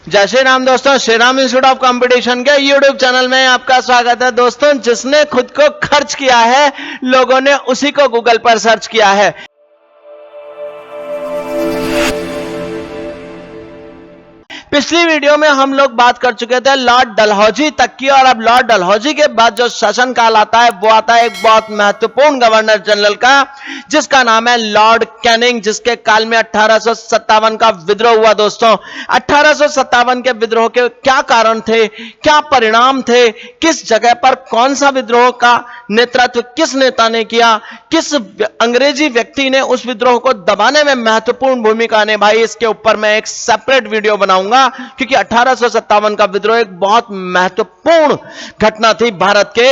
जय श्री राम दोस्तों, Shri Ram institute of competition के यूट्यूब चैनल में आपका स्वागत है। दोस्तों, जिसने खुद को खर्च किया है, लोगों ने उसी को गूगल पर सर्च किया है। पिछली वीडियो में हम लोग बात कर चुके थे लॉर्ड डलहौजी तक की, और अब लॉर्ड डलहौजी के बाद जो शासन काल आता है वो आता है एक बहुत महत्वपूर्ण गवर्नर जनरल का, जिसका नाम है लॉर्ड कैनिंग, जिसके काल में 1857 का विद्रोह हुआ। दोस्तों, 1857 के विद्रोह के क्या कारण थे, क्या परिणाम थे, किस जगह पर कौन सा विद्रोह का नेतृत्व किस नेता ने किया, किस अंग्रेजी व्यक्ति ने उस विद्रोह को दबाने में महत्वपूर्ण भूमिका निभाई, इसके ऊपर मैं एक सेपरेट वीडियो बनाऊंगा, क्योंकि 1857 का विद्रोह एक बहुत महत्वपूर्ण घटना थी भारत के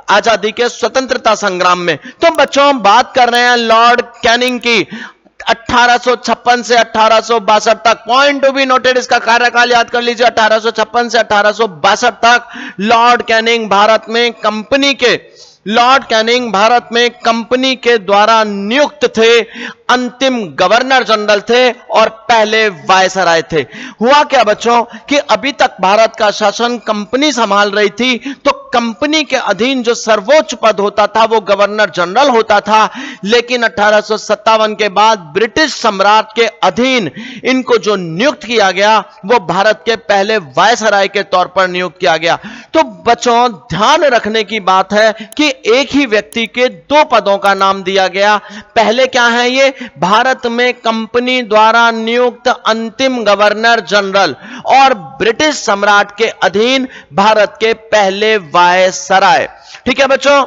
आजादी के स्वतंत्रता संग्राम में। तो बच्चों, हम बात कर रहे हैं लॉर्ड कैनिंग की। 1856 से 1862 तक, पॉइंट टू बी नोटेड, इसका कार्यकाल याद कर लीजिए। 1856 से 1862 तक लॉर्ड कैनिंग भारत में कंपनी के द्वारा नियुक्त थे, अंतिम गवर्नर जनरल थे और पहले वायसराय थे। हुआ क्या बच्चों कि अभी तक भारत का शासन कंपनी संभाल रही थी, तो कंपनी के अधीन जो सर्वोच्च पद होता था वो गवर्नर जनरल होता था। लेकिन 1857 के बाद ब्रिटिश सम्राट के अधीन इनको जो नियुक्त किया गया वो भारत के पहले वायसराय के तौर पर नियुक्त किया गया। तो बच्चों, ध्यान रखने की बात है कि एक ही व्यक्ति के दो पदों का नाम दिया गया। पहले क्या है, ये भारत में कंपनी द्वारा नियुक्त अंतिम गवर्नर जनरल, और ब्रिटिश सम्राट के अधीन भारत के पहले वायसराय। ठीक है बच्चों,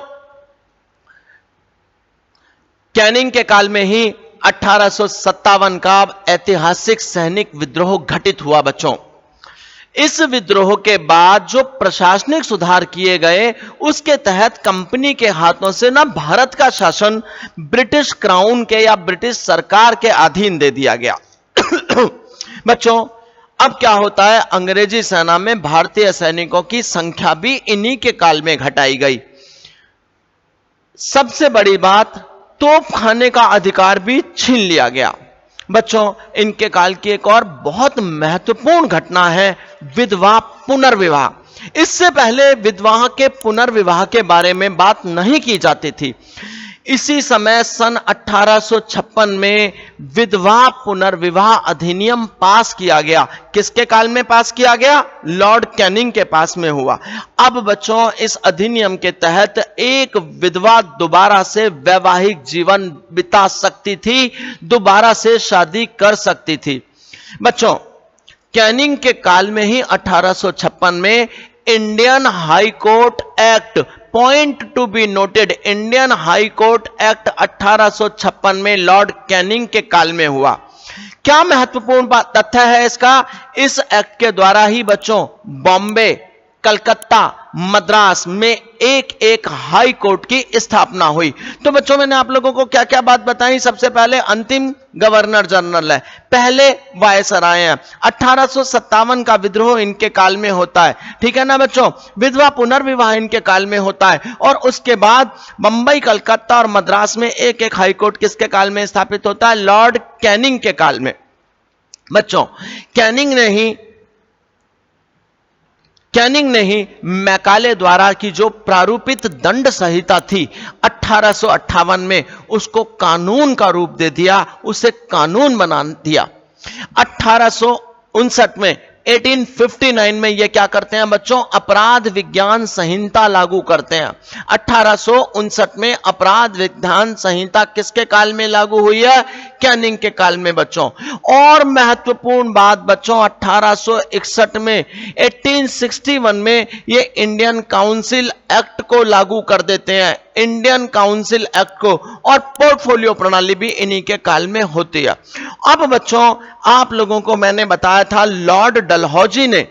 कैनिंग के काल में ही 1857 का ऐतिहासिक सैनिक विद्रोह घटित हुआ। बच्चों, इस विद्रोह के बाद जो प्रशासनिक सुधार किए गए, उसके तहत कंपनी के हाथों से ना भारत का शासन ब्रिटिश क्राउन के या ब्रिटिश सरकार के अधीन दे दिया गया। बच्चों, अब क्या होता है, अंग्रेजी सेना में भारतीय सैनिकों की संख्या भी इन्हीं के काल में घटाई गई। सबसे बड़ी बात, तोप खाने का अधिकार भी छीन लिया गया। बच्चों, इनके काल की एक और बहुत महत्वपूर्ण घटना है विधवा पुनर्विवाह। इससे पहले विधवा के पुनर्विवाह के बारे में बात नहीं की जाती थी। इसी समय सन 1856 में विधवा पुनर्विवाह अधिनियम पास किया गया। किसके काल में पास किया गया? लॉर्ड कैनिंग के पास में हुआ। अब बच्चों, इस अधिनियम के तहत एक विधवा दोबारा से वैवाहिक जीवन बिता सकती थी, दोबारा से शादी कर सकती थी। बच्चों, कैनिंग के काल में ही 1856 में Indian high court act, point to be noted, Indian high court act 1856 में लॉर्ड कैनिंग के काल में हुआ। क्या महत्वपूर्ण तथ्य है इसका? इस एक्ट के द्वारा ही बच्चों बॉम्बे, कलकत्ता, मद्रास में एक एक हाई कोर्ट की स्थापना हुई। तो बच्चों, मैंने आप लोगों को क्या क्या बात बताई? सबसे पहले अंतिम गवर्नर जनरल है, पहले वायसराय हैं, 1857 का विद्रोह इनके काल में होता है। ठीक है ना बच्चों? विधवा पुनर्विवाह इनके काल में होता है, और उसके बाद बंबई, कलकत्ता और मद्रास में एक एक हाई कोर्ट किसके काल में स्थापित होता है? लॉर्ड कैनिंग के काल में। बच्चों, कैनिंग ने ही मैकाले द्वारा की जो प्रारूपित दंड संहिता थी 1858 में, उसको कानून का रूप दे दिया, उसे कानून बना दिया। 1859 में 1859 में ये क्या करते हैं बच्चों? अपराध विज्ञान संहिता लागू करते हैं। 1859 में अपराध विज्ञान संहिता किसके काल में लागू हुई है? कैनिंग के काल में बच्चों। और महत्वपूर्ण बात बच्चों, 1861 में 1861 में ये इंडियन काउंसिल एक्ट को लागू कर देते हैं, इंडियन काउंसिल एक्ट को, और पोर्टफोलियो प्रणाली भी इन्हीं के काल में होती है। अब बच्चों, आप लोगों को मैंने बताया था लॉर्ड डलहौजी ने,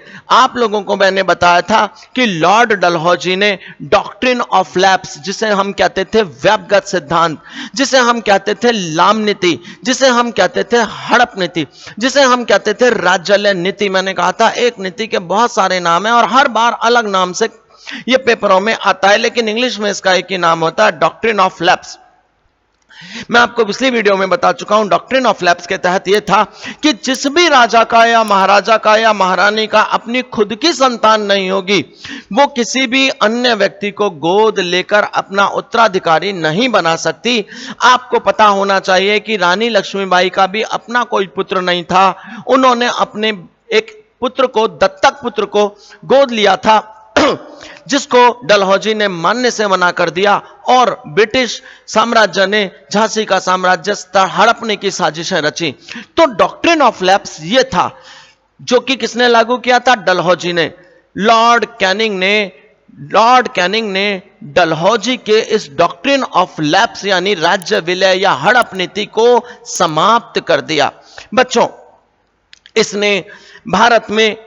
कि लॉर्ड डलहौजी ने डॉक्ट्रिन ऑफ लैप्स, जिसे हम कहते थे व्यवगत सिद्धांत, जिसे हम कहते थे लाम नीति, जिसे हम कहते थे हड़प नीति, जिसे हम कहते थे राज्यालय नीति। मैंने कहा था एक नीति के बहुत सारे नाम हैं और हर बार अलग नाम से ये पेपरों में आता है, लेकिन इंग्लिश में इसका एक ही नाम होता है, डॉक्ट्रिन ऑफ लैप्स। मैं आपको पिछली वीडियो में बता चुका हूं, डॉक्ट्रिन ऑफ लैप्स के तहत यह था कि जिस भी राजा का या महाराजा का या महारानी का अपनी खुद की संतान नहीं होगी, वो किसी भी अन्य व्यक्ति को गोद लेकर अपना उत्तराधिकारी नहीं बना सकती। आपको पता होना चाहिए कि रानी लक्ष्मीबाई का भी अपना कोई पुत्र नहीं था। उन्होंने अपने एक पुत्र को, दत्तक पुत्र को गोद लिया था, जिसको डलहौजी ने मानने से मना कर दिया और ब्रिटिश साम्राज्य ने झांसी का साम्राज्य हड़पने की साजिशें रची। तो डॉक्ट्रिन ऑफ लैप्स ये था, जो कि किसने लागू किया था? डलहौजी ने। लॉर्ड कैनिंग ने डलहौजी के इस डॉक्ट्रिन ऑफ लैप्स यानी राज्य विलय या हड़प नीति को समाप्त कर दिया। बच्चों, इसने भारत में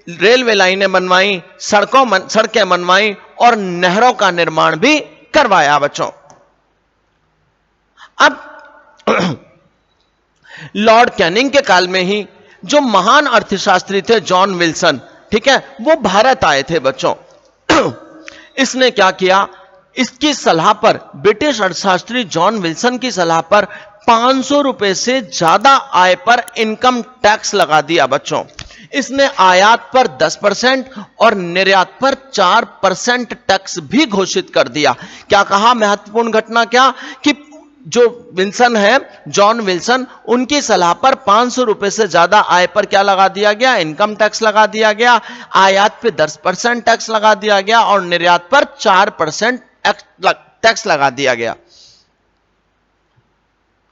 रेलवे लाइनें बनवाई, सड़कें बनवाई और नहरों का निर्माण भी करवाया। बच्चों, अब लॉर्ड कैनिंग के काल में ही जो महान अर्थशास्त्री थे जॉन विल्सन, ठीक है, वो भारत आए थे। बच्चों, इसने क्या किया? इसकी सलाह पर, ब्रिटिश अर्थशास्त्री जॉन विल्सन की सलाह पर 500 रुपए से ज्यादा आय पर इनकम टैक्स लगा दिया। बच्चों, इसने आयात पर 10% और निर्यात पर 4% टैक्स भी घोषित कर दिया। क्या कहा? महत्वपूर्ण घटना क्या कि जो विल्सन है, जॉन विल्सन, उनकी सलाह पर 500 रुपए से ज्यादा आय पर क्या लगा दिया गया? इनकम टैक्स लगा दिया गया। आयात पे 10% टैक्स लगा दिया गया और निर्यात पर 4% टैक्स लगा दिया गया।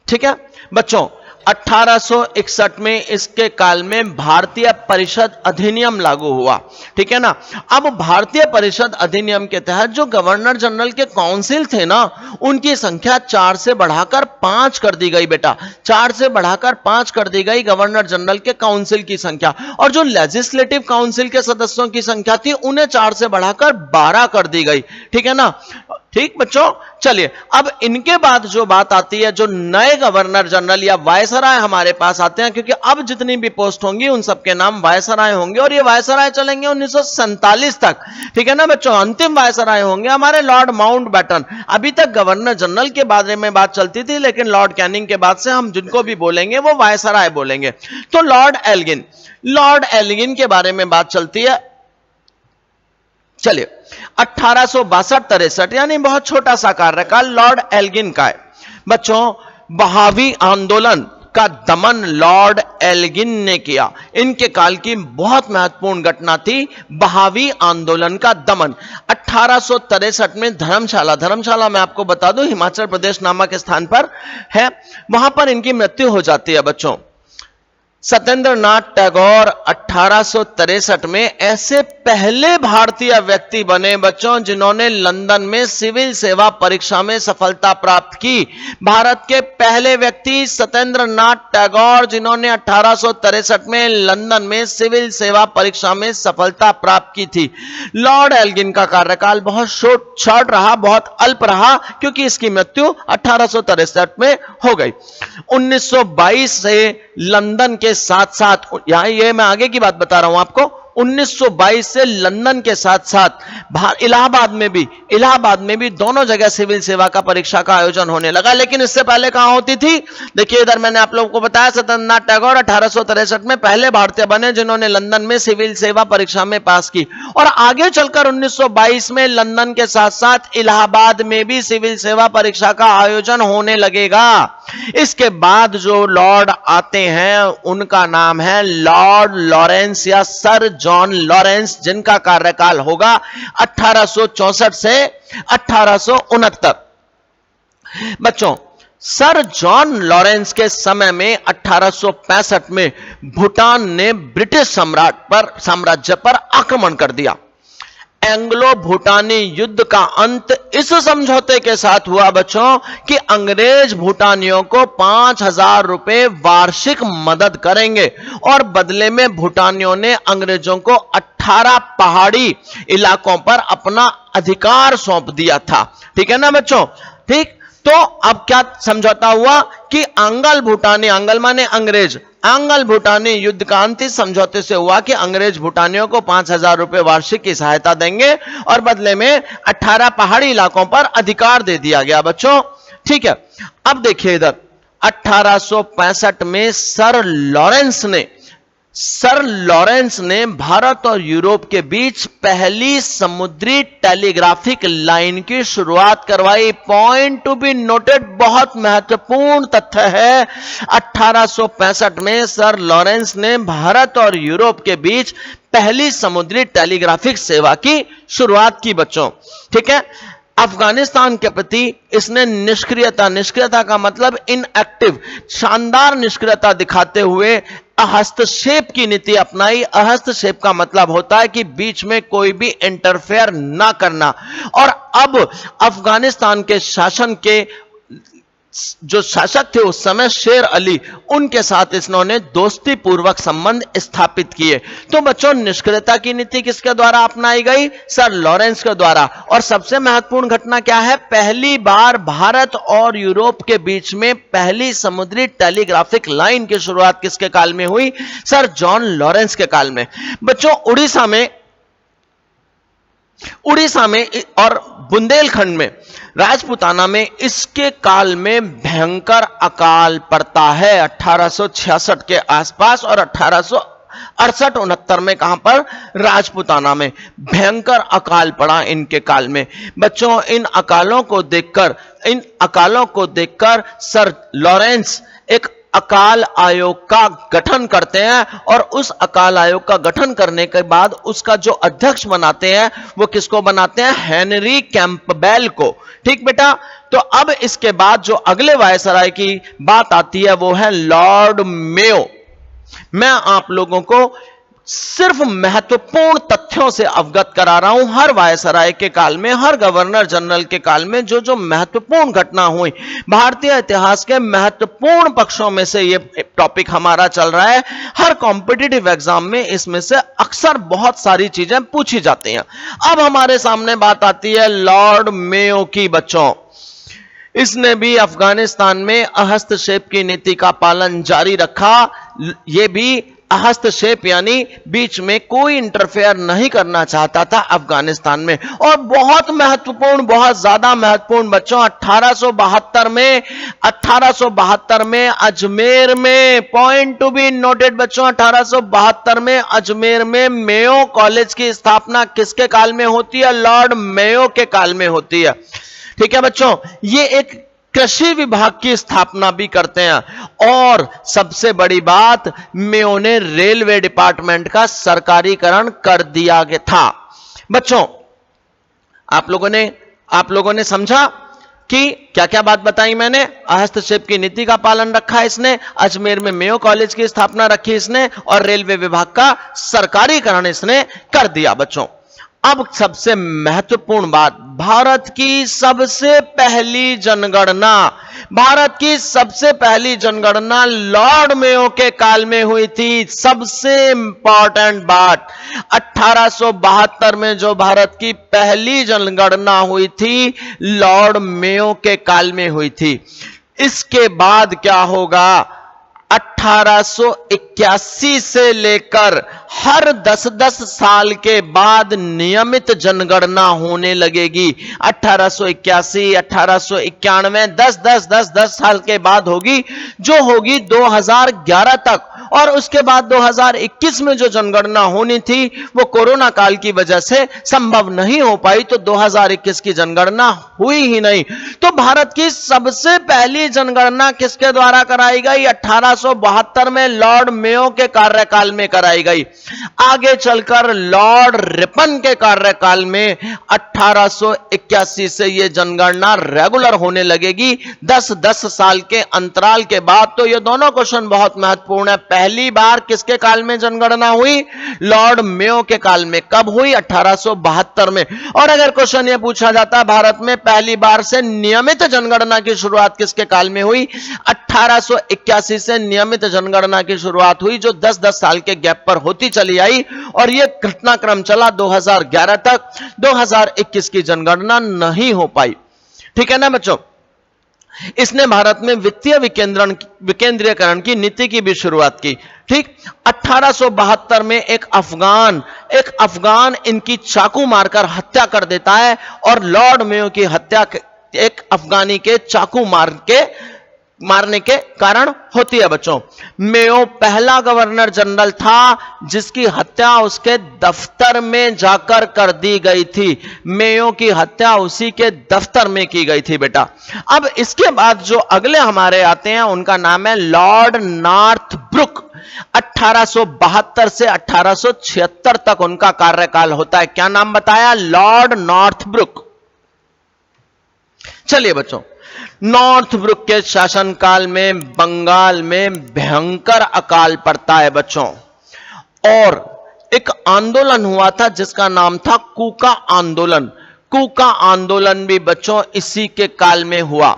ठीक है बच्चों, 1861 में इसके काल में भारतीय परिषद अधिनियम लागू हुआ। ठीक है ना। अब भारतीय परिषद अधिनियम के तहत जो गवर्नर जनरल के काउंसिल थे ना, उनकी संख्या 4 से बढ़ाकर 5 कर दी गई। बेटा, 4 से बढ़ाकर 5 कर दी गई गवर्नर जनरल के काउंसिल की संख्या। और जो लेजिस्लेटिव काउंसिल के सदस्यों की संख्या थी, उन्हें 4 से बढ़ाकर 12 कर दी गई। ठीक है ना। ठीक बच्चों, चलिए अब इनके बाद जो बात आती है, जो नए गवर्नर जनरल या वायसराय हमारे पास आते हैं, क्योंकि अब जितनी भी पोस्ट होंगी उन सबके नाम वायसराय होंगे और ये वायसराय चलेंगे 1947 तक। ठीक है ना बच्चों। अंतिम वायसराय होंगे हमारे लॉर्ड माउंटबेटन। अभी तक गवर्नर जनरल के बारे में बात चलती थी, लेकिन लॉर्ड कैनिंग के बाद से हम जिनको भी बोलेंगे वो वायसराय बोलेंगे। तो लॉर्ड एल्गिन के बारे में बात चलती है। चलिए, 1862-63 यानी बहुत छोटा सा कार्यकाल लॉर्ड एल्गिन का है। बच्चों, बहावी आंदोलन का दमन लॉर्ड एल्गिन ने किया। इनके काल की बहुत महत्वपूर्ण घटना थी बहावी आंदोलन का दमन। 1863 में धर्मशाला में आपको बता दूं, हिमाचल प्रदेश नामक स्थान पर है, वहां पर इनकी मृत्यु हो जाती है। बच्चों, सत्येंद्रनाथ टैगोर 1863 में ऐसे पहले भारतीय व्यक्ति बने बच्चों जिन्होंने लंदन में सिविल सेवा परीक्षा में सफलता प्राप्त की। भारत के पहले व्यक्ति सत्येंद्रनाथ टैगोर, जिन्होंने 1863 में लंदन में सिविल सेवा परीक्षा में सफलता प्राप्त की थी। लॉर्ड एल्गिन का कार्यकाल बहुत शॉर्ट रहा, बहुत अल्प रहा, क्योंकि इसकी मृत्यु 1863 में हो गई। 1922 से लंदन के साथ साथ, यहां ये मैं आगे की बात बता रहा हूं आपको, 1922 से लंदन के साथ साथ इलाहाबाद में भी दोनों जगह सिविल सेवा का परीक्षा का आयोजन होने लगा। लेकिन इससे पहले कहां होती थी? देखिए इधर मैंने आप लोगों को बताया, सत्येंद्रनाथ टैगोर 1863 में पहले भारतीय बने जिन्होंने लंदन में सिविल सेवा परीक्षा में पास की। और आगे चलकर 1922 में लंदन के साथ साथ इलाहाबाद में भी सिविल सेवा परीक्षा का आयोजन होने लगेगा। इसके बाद जो लॉर्ड आते हैं उनका नाम है लॉर्ड लॉरेंस या सर जॉन लॉरेंस, जिनका कार्यकाल होगा 1864 से 1869। बच्चों, सर जॉन लॉरेंस के समय में 1865 में भूटान ने ब्रिटिश साम्राज्य पर आक्रमण कर दिया। एंग्लो भूटानी युद्ध का अंत इस समझौते के साथ हुआ बच्चों कि अंग्रेज भूटानियों को 5000 रुपए वार्षिक मदद करेंगे और बदले में भूटानियों ने अंग्रेजों को 18 पहाड़ी इलाकों पर अपना अधिकार सौंप दिया था। ठीक है ना बच्चों। ठीक, तो अब क्या समझौता हुआ कि आंगल भूटानी, आंगल माने अंग्रेज, आंगल भूटानी युद्ध का अंत इस समझौते से हुआ कि अंग्रेज भूटानियों को 5,000 रुपए वार्षिक की सहायता देंगे और बदले में 18 पहाड़ी इलाकों पर अधिकार दे दिया गया बच्चों। ठीक है, अब देखिए इधर 1865 में सर लॉरेंस ने भारत और यूरोप के बीच पहली समुद्री टेलीग्राफिक लाइन की शुरुआत करवाई। पॉइंट टू बी नोटेड, बहुत महत्वपूर्ण तथ्य है। 1865 में सर लॉरेंस ने भारत और यूरोप के बीच पहली समुद्री टेलीग्राफिक सेवा की शुरुआत की बच्चों। ठीक है, अफगानिस्तान के प्रति इसने निष्क्रियता का मतलब इनएक्टिव, शानदार निष्क्रियता दिखाते हुए हस्तक्षेप की नीति अपनाई। हस्तक्षेप का मतलब होता है कि बीच में कोई भी इंटरफेयर ना करना। और अब अफगानिस्तान के शासन के जो शासक थे उस समय शेर अली, उनके साथ इन्होंने दोस्ती पूर्वक संबंध स्थापित किए। तो बच्चों, निष्क्रियता की नीति किसके द्वारा अपनाई गई? सर लॉरेंस के द्वारा। और सबसे महत्वपूर्ण घटना क्या है? पहली बार भारत और यूरोप के बीच में पहली समुद्री टेलीग्राफिक लाइन की शुरुआत किसके काल में हुई? सर जॉन लॉरेंस के काल में। बच्चों, उड़ीसा में और बुंदेलखंड में, राजपूताना में इसके काल में भयंकर अकाल पड़ता है 1866 के आसपास। और 1868-69 में कहां पर? राजपूताना में भयंकर अकाल पड़ा इनके काल में। बच्चों, इन अकालों को देखकर सर लॉरेंस एक अकाल आयोग का गठन करते हैं और उस अकाल आयोग का गठन करने के बाद उसका जो अध्यक्ष बनाते हैं वो किसको बनाते हैं? हेनरी कैंपबेल को। ठीक बेटा, तो अब इसके बाद जो अगले वायसराय की बात आती है वो है लॉर्ड मेयो। मैं आप लोगों को सिर्फ महत्वपूर्ण तथ्यों से अवगत करा रहा हूं। हर वायसराय के काल में, हर गवर्नर जनरल के काल में जो जो महत्वपूर्ण घटना हुई, भारतीय इतिहास के महत्वपूर्ण पक्षों में से ये टॉपिक हमारा चल रहा है। हर कॉम्पिटिटिव एग्जाम में इसमें से अक्सर बहुत सारी चीजें पूछी जाती हैं। अब हमारे सामने बात आती है लॉर्ड मेयो की। बच्चों, इसने भी अफगानिस्तान में हस्तक्षेप की नीति का पालन जारी रखा। यह भी हस्तक्षेप यानी बीच में कोई इंटरफेयर नहीं करना चाहता था अफगानिस्तान में। और बहुत महत्वपूर्ण, बहुत ज्यादा महत्वपूर्ण बच्चों, 1872 में अजमेर में, पॉइंट टू बी नोटेड बच्चों, 1872 में अजमेर में मेयो कॉलेज की स्थापना किसके काल में होती है? लॉर्ड मेयो के काल में होती है। ठीक है बच्चों, ये एक कृषि विभाग की स्थापना भी करते हैं। और सबसे बड़ी बात, मेयो ने रेलवे डिपार्टमेंट का सरकारीकरण कर दिया गया था। बच्चों, आप लोगों ने समझा कि क्या क्या बात बताई मैंने? हस्तक्षेप की नीति का पालन रखा इसने, अजमेर में मेयो कॉलेज की स्थापना रखी इसने, और रेलवे विभाग का सरकारीकरण इसने कर दिया। बच्चों, अब सबसे महत्वपूर्ण बात, भारत की सबसे पहली जनगणना लॉर्ड मेयो के काल में हुई थी। सबसे इंपॉर्टेंट बात, 1872 में जो भारत की पहली जनगणना हुई थी लॉर्ड मेयो के काल में हुई थी। इसके बाद क्या होगा? 1881 से लेकर हर 10-10 साल के बाद नियमित जनगणना होने लगेगी। 1881, 1891, 10 साल के बाद होगी, जो होगी 2011 तक। और उसके बाद 2021 में जो जनगणना होनी थी वो कोरोना काल की वजह से संभव नहीं हो पाई, तो 2021 की जनगणना हुई ही नहीं। तो भारत की सबसे पहली जनगणना किसके द्वारा कराई गई? 1872 में लॉर्ड मेयो के कार्यकाल में कराई गई। आगे चलकर लॉर्ड रिपन के कार्यकाल में 1881 से यह जनगणना रेगुलर होने लगेगी 10-10 साल के अंतराल के बाद। तो ये दोनों क्वेश्चन बहुत महत्वपूर्ण है। पहली बार किसके काल में जनगणना हुई? लॉर्ड मेयो के काल में। कब हुई? 1872 में। और अगर क्वेश्चन यह पूछा जाता भारत में पहली बार से नियमित जनगणना की शुरुआत किसके काल में हुई? 1881 से नियमित जनगणना की शुरुआत हुई, जो 10-10 साल के गैप पर होती चली आई, और यह घटनाक्रम चला 2011 तक। 2021 की जनगणना नहीं हो पाई। ठीक है ना बच्चों? इसने भारत में वित्तीय विकेंद्रीकरण की नीति की भी शुरुआत की। ठीक, 1872 में एक अफगान इनकी चाकू मारकर हत्या कर देता है और लॉर्ड मेयो की हत्या एक अफगानी के चाकू मारने के कारण होती है। बच्चों, मेयो पहला गवर्नर जनरल था जिसकी हत्या उसके दफ्तर में जाकर कर दी गई थी। मेयो की हत्या उसी के दफ्तर में की गई थी बेटा। अब इसके बाद जो अगले हमारे आते हैं उनका नाम है लॉर्ड नॉर्थब्रुक। 1872 से 1876 तक उनका कार्यकाल होता है। क्या नाम बताया? Lord Northbrook. चलिए बच्चों, नॉर्थब्रुक के शासनकाल में बंगाल में भयंकर अकाल पड़ता है बच्चों, और एक आंदोलन हुआ था जिसका नाम था कूका आंदोलन। कूका आंदोलन भी बच्चों इसी के काल में हुआ।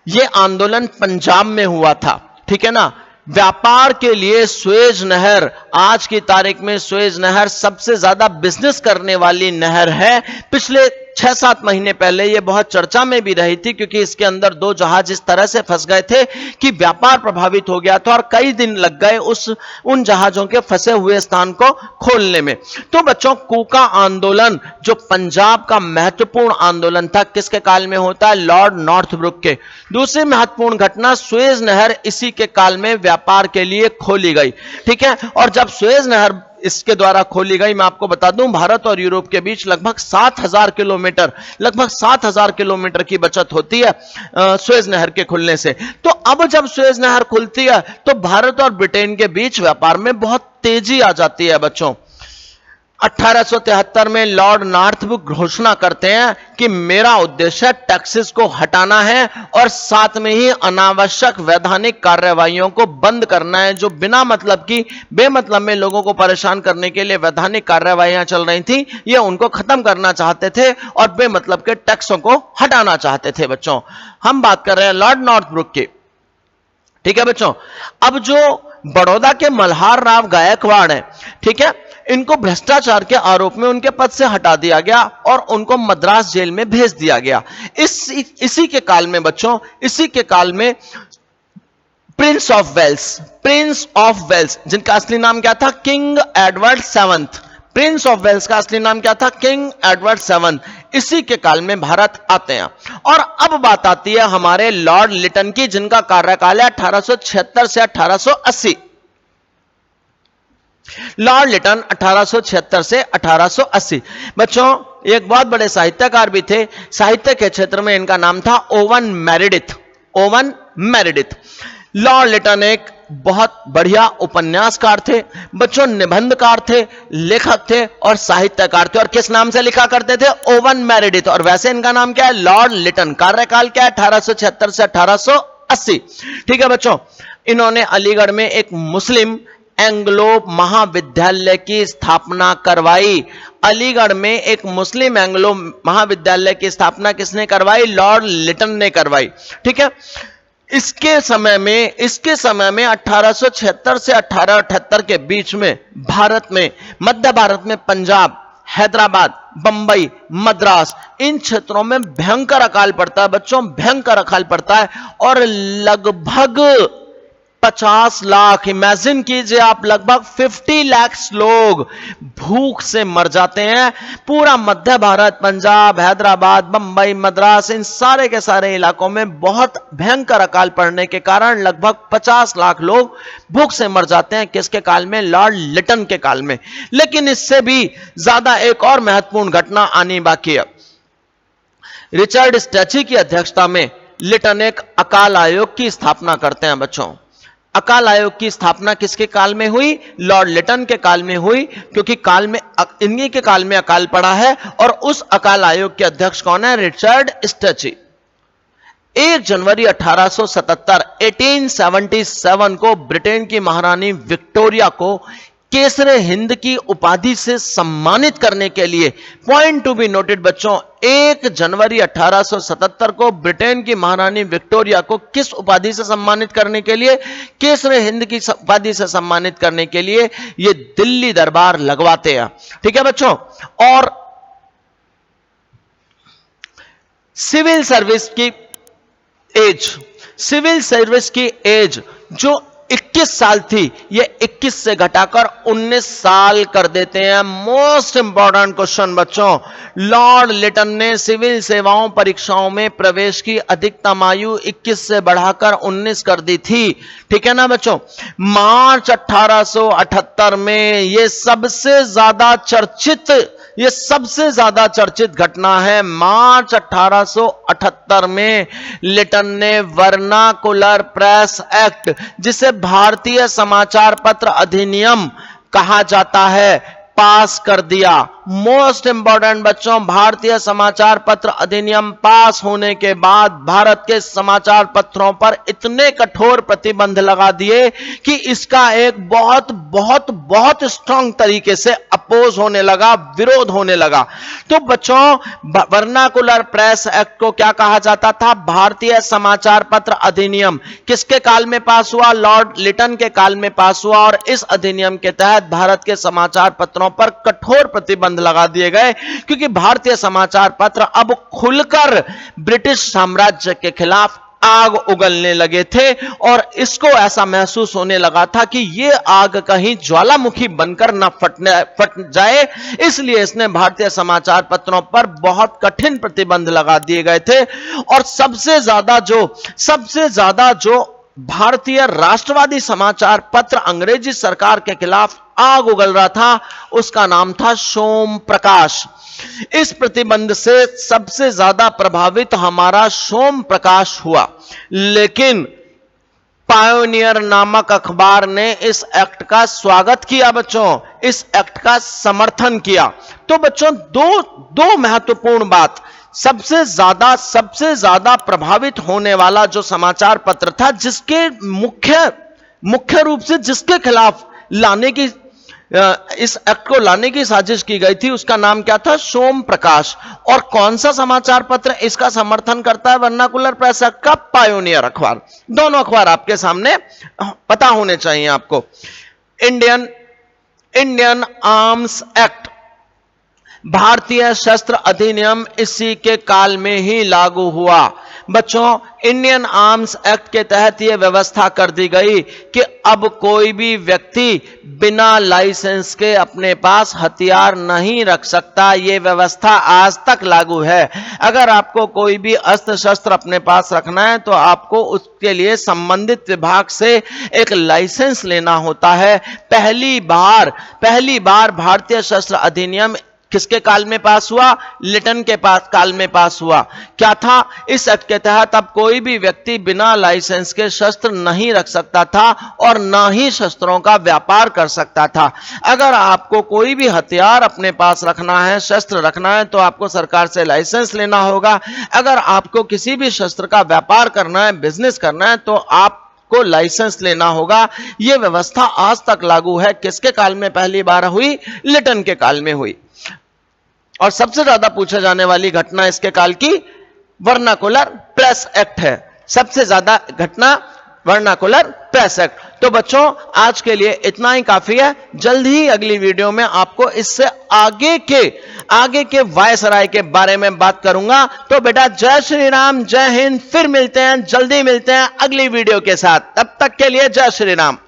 यह आंदोलन पंजाब में हुआ था। ठीक है ना। व्यापार के लिए सुएज नहर, आज की तारीख में सुएज नहर सबसे ज्यादा बिजनेस करने वाली नहर है। पिछले 6-7 महीने पहले यह बहुत चर्चा में भी रही थी, क्योंकि इसके अंदर 2 जहाज इस तरह से फंस गए थे कि व्यापार प्रभावित हो गया था और कई दिन लग गए उन जहाजों के फंसे हुए स्थान को खोलने में। तो बच्चों, कूका आंदोलन जो पंजाब का महत्वपूर्ण आंदोलन था, किसके काल में होता है? लॉर्ड नॉर्थब्रुक के। दूसरी महत्वपूर्ण घटना, सुएज नहर इसी के काल में व्यापार के लिए खोली गई। ठीक है। और जब सुएज नहर इसके द्वारा खोली गई, मैं आपको बता दूं, भारत और यूरोप के बीच लगभग 7,000 किलोमीटर की बचत होती है सुएज नहर के खुलने से। तो अब जब सुएज नहर खुलती है तो भारत और ब्रिटेन के बीच व्यापार में बहुत तेजी आ जाती है बच्चों। 1873 में लॉर्ड नॉर्थब्रुक घोषणा करते हैं कि मेरा उद्देश्य टैक्सेस को हटाना है और साथ में ही अनावश्यक वैधानिक कार्यवाहियों को बंद करना है। जो बिना मतलब की, बेमतलब में लोगों को परेशान करने के लिए वैधानिक कार्यवाहियां चल रही थी, ये उनको खत्म करना चाहते थे और बेमतलब के टैक्सों को हटाना चाहते थे। बच्चों, हम बात कर रहे हैं लॉर्ड नॉर्थब्रुक की। ठीक है बच्चों। अब जो बड़ौदा के मल्हार राव गायकवाड़ है, ठीक है, इनको भ्रष्टाचार के आरोप में उनके पद से हटा दिया गया और उनको मद्रास जेल में भेज दिया गया। इसी के काल में बच्चों, इसी के काल में प्रिंस ऑफ वेल्स, जिनका असली नाम क्या था? King Edward 7th। Prince of Wales का असली नाम क्या था? King Edward 7th। इसी के काल में भारत आते हैं। और अब बात आती है हमारे लॉर्ड लिटन की, जिनका कार्यकाल है 1876 से 1880। लॉर्ड लिटन 1876 से 1880। बच्चों, एक बहुत बड़े साहित्यकार भी थे। साहित्य के क्षेत्र में इनका नाम था ओवन मैरिडिथ। लॉर्ड लिटन एक बहुत बढ़िया उपन्यासकार थे बच्चों, निबंधकार थे, लेखक थे और साहित्यकार थे। और किस नाम से लिखा करते थे? Oven Meredith. और वैसे इनका नाम क्या है? लॉर्ड लिटन। कार्यकाल क्या है? 1876 से 1880। ठीक है बच्चों। इन्होंने अलीगढ़ में एक मुस्लिम एंग्लो महाविद्यालय की स्थापना करवाई। अलीगढ़ में एक मुस्लिम एंग्लो महाविद्यालय की स्थापना किसने करवाई? लॉर्ड लिटन ने करवाई। ठीक है। इसके समय में 1876 से 1878 के बीच में भारत में, मध्य भारत में पंजाब, हैदराबाद, बंबई, मद्रास, इन क्षेत्रों में भयंकर अकाल पड़ता है बच्चों, भयंकर अकाल पड़ता है। और लगभग 50 लाख, इमेजिन कीजिए आप, लगभग 50 लाख लोग भूख से मर जाते हैं। पूरा मध्य भारत, पंजाब, हैदराबाद, बंबई, मद्रास, इन सारे के सारे इलाकों में बहुत भयंकर अकाल पड़ने के कारण लगभग 50 लाख लोग भूख से मर जाते हैं। किसके काल में? लॉर्ड लिटन के काल में। लेकिन इससे भी ज्यादा एक और महत्वपूर्ण घटना आनी बाकी है। रिचर्ड स्टैची की अध्यक्षता में लिटन एक अकाल आयोग की स्थापना करते हैं बच्चों। अकाल आयोग की स्थापना किसके काल में हुई? लॉर्ड लिटन के काल में हुई, क्योंकि इन्हीं के काल में अकाल पड़ा है। और उस अकाल आयोग के अध्यक्ष कौन है? Richard Strachey. 1 जनवरी 1877 को ब्रिटेन की महारानी विक्टोरिया को केसरे हिंद की उपाधि से सम्मानित करने के लिए, पॉइंट टू बी नोटेड बच्चों, 1 जनवरी 1877 को ब्रिटेन की महारानी विक्टोरिया को किस उपाधि से सम्मानित करने के लिए? केसरे हिंद की उपाधि से सम्मानित करने के लिए ये दिल्ली दरबार लगवाते हैं। ठीक है बच्चों। और सिविल सर्विस की एज, सिविल सर्विस की एज जो 21 साल थी, ये 21 से घटाकर 19 साल कर देते हैं। मोस्ट इंपॉर्टेंट क्वेश्चन बच्चों, लॉर्ड लिटन ने सिविल सेवाओं परीक्षाओं में प्रवेश की अधिकतम आयु 21 से बढ़ाकर 19 कर दी थी। ठीक है ना बच्चों। मार्च 1878 में ये सबसे ज्यादा चर्चित घटना है। मार्च 1878 में लिटन ने वर्नाकुलर प्रेस एक्ट, जिसे भारतीय समाचार पत्र अधिनियम कहा जाता है, पास कर दिया। मोस्ट इंपॉर्टेंट बच्चों, भारतीय समाचार पत्र अधिनियम पास होने के बाद भारत के समाचार पत्रों पर इतने कठोर प्रतिबंध लगा दिए कि इसका एक बहुत बहुत बहुत स्ट्रांग तरीके से अपोज होने लगा, विरोध होने लगा। तो बच्चों, वर्नाकुलर प्रेस एक्ट को क्या कहा जाता था? भारतीय समाचार पत्र अधिनियम। किसके काल में पास हुआ? लॉर्ड लिटन के काल में पास हुआ। और इस अधिनियम के तहत भारत के समाचार पत्रों पर कठोर प्रतिबंध लगा दिए गए, क्योंकि भारतीय समाचार पत्र अब खुलकर ब्रिटिश साम्राज्य के खिलाफ आग उगलने लगे थे। और इसको ऐसा महसूस होने लगा था कि यह आग कहीं ज्वालामुखी बनकर न फट जाए, इसलिए इसने भारतीय समाचार पत्रों पर बहुत कठिन प्रतिबंध लगा दिए गए थे। और सबसे ज्यादा जो भारतीय राष्ट्रवादी समाचार पत्र अंग्रेजी सरकार के खिलाफ आग उगल रहा था, उसका नाम था सोम प्रकाश। इस प्रतिबंध से सबसे ज्यादा प्रभावित हमारा सोम प्रकाश हुआ, लेकिन पायोनियर नामक अखबार ने इस एक्ट का स्वागत किया बच्चों, इस एक्ट का समर्थन किया। तो बच्चों, दो महत्वपूर्ण बात, सबसे ज्यादा प्रभावित होने वाला जो समाचार पत्र था, जिसके मुख्य रूप से जिसके खिलाफ इस एक्ट को लाने की साजिश की गई थी, उसका नाम क्या था? सोम प्रकाश। और कौन सा समाचार पत्र इसका समर्थन करता है? वर्नाकुलर प्रेस एक्ट का पायोनियर अखबार। दोनों अखबार आपके सामने पता होने चाहिए आपको। इंडियन आर्म्स एक्ट, भारतीय शस्त्र अधिनियम इसी के काल में ही लागू हुआ। बच्चों, इंडियन आर्म्स एक्ट के तहत यह व्यवस्था कर दी गई कि अब कोई भी व्यक्ति बिना लाइसेंस के अपने पास हथियार नहीं रख सकता। यह व्यवस्था आज तक लागू है। अगर आपको कोई भी अस्त्र शस्त्र अपने पास रखना है तो आपको उसके लिए संबंधित विभाग से एक लाइसेंस लेना होता है। पहली बार भारतीय शस्त्र अधिनियम किसके काल में पास हुआ? लिटन के काल में पास हुआ। क्या था? इस एक्ट के तहत अब कोई भी व्यक्ति बिना लाइसेंस के शस्त्र नहीं रख सकता था और ना ही शस्त्रों का व्यापार कर सकता था। अगर आपको कोई भी हथियार अपने पास रखना है, शस्त्र रखना है, तो आपको सरकार से लाइसेंस लेना होगा। अगर आपको किसी भी शस्त्र का व्यापार करना है, बिजनेस करना है, तो आपको लाइसेंस लेना होगा। यह व्यवस्था आज तक लागू है। किसके काल में पहली बार हुई? लिटन के काल में हुई। और सबसे ज्यादा पूछा जाने वाली घटना इसके काल की वर्नाकुलर प्रेस एक्ट है। सबसे ज्यादा घटना वर्नाकुलर प्रेस एक्ट। तो बच्चों, आज के लिए इतना ही काफी है। जल्द ही अगली वीडियो में आपको इससे आगे के वायसराय के बारे में बात करूंगा। तो बेटा, जय श्री राम, जय हिंद। फिर मिलते हैं, जल्दी मिलते हैं अगली वीडियो के साथ। तब तक के लिए जय श्री राम।